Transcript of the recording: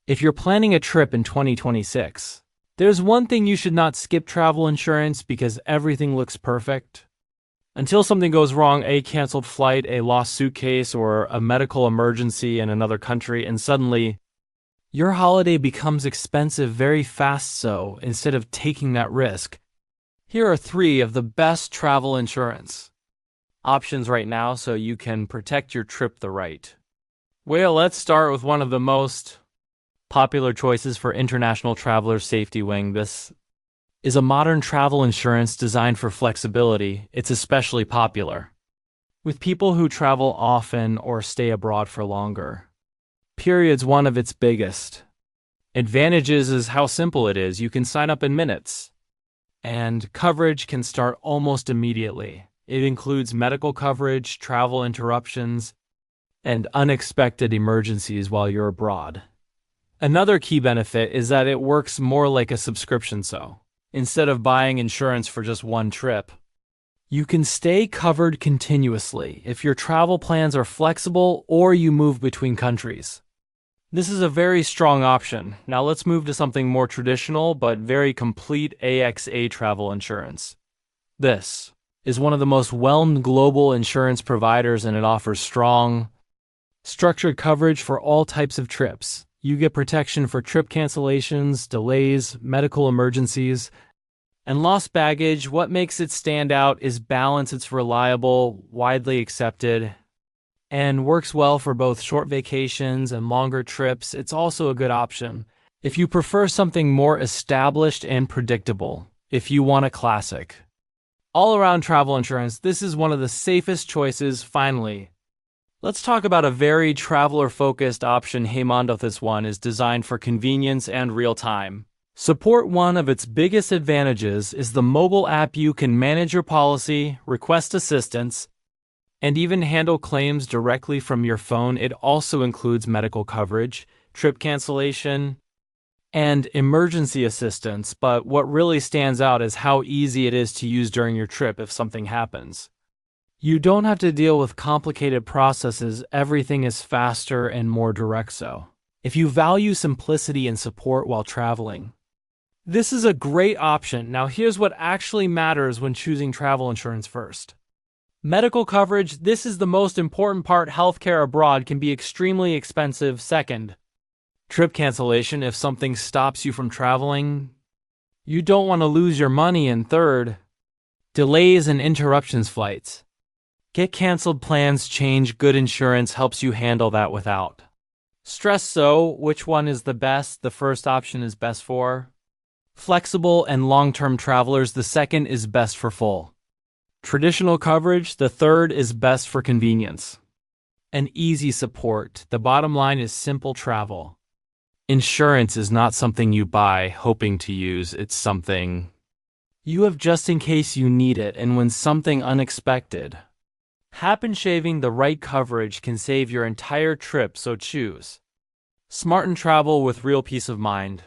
If you're planning a trip in 2026, there's one thing you should not skip: travel insurance, because everything looks perfect until something goes wrong, a canceled flight, a lost suitcase, or a medical emergency in another country, and suddenly your holiday becomes expensive very fast. So instead of taking that risk, here are 3 of the best travel insurance options right now so you can protect your trip the right way. Well, let's start with one of the most popular choices for international travelers, Safety Wing. This is a modern travel insurance designed for flexibility. It's especially popular with people who travel often or stay abroad for longer periods. One of its biggest advantages is how simple it is. You can sign up in minutes, and coverage can start almost immediately. It includes medical coverage, travel interruptions, and unexpected emergencies while you're abroad. Another key benefit is that it works more like a subscription. So instead of buying insurance for just one trip, you can stay covered continuously if your travel plans are flexible or you move between countries. This is a very strong option. Now let's move to something more traditional but very complete: AXA travel insurance. This is one of the most well-known global insurance providers, and it offers strong, structured coverage for all types of trips. You get protection for trip cancellations, delays, medical emergencies, and lost baggage. What makes it stand out is balance. It's reliable, widely accepted, and works well for both short vacations and longer trips. It's also a good option if you prefer something more established and predictable. If you want a classic all-around travel insurance, this is one of the safest choices. Finally, let's talk about a very traveler-focused option, Heymondo. This one is designed for convenience and real-time support. One of its biggest advantages is the mobile app. You can manage your policy, request assistance, and even handle claims directly from your phone. It also includes medical coverage, trip cancellation, and emergency assistance. But what really stands out is how easy it is to use during your trip if something happens. You don't have to deal with complicated processes. Everything is faster and more direct. So if you value simplicity and support while traveling, this is a great option. Now here's what actually matters when choosing travel insurance. First, medical coverage. This is the most important part. Healthcare abroad can be extremely expensive. Second, trip cancellation. If something stops you from traveling, you don't want to lose your money. And third, delays and interruptions. Flights get canceled, plans change. Good insurance helps you handle that without stress. So which one is the best? The first option is best for flexible and long-term travelers. The second is best for full traditional coverage. The third is best for convenience and easy support. The bottom line is simple: travel insurance is not something you buy hoping to use. It's something you have just in case you need it. And when something unexpected happens, having the right coverage can save your entire trip. So choose smart and travel with real peace of mind.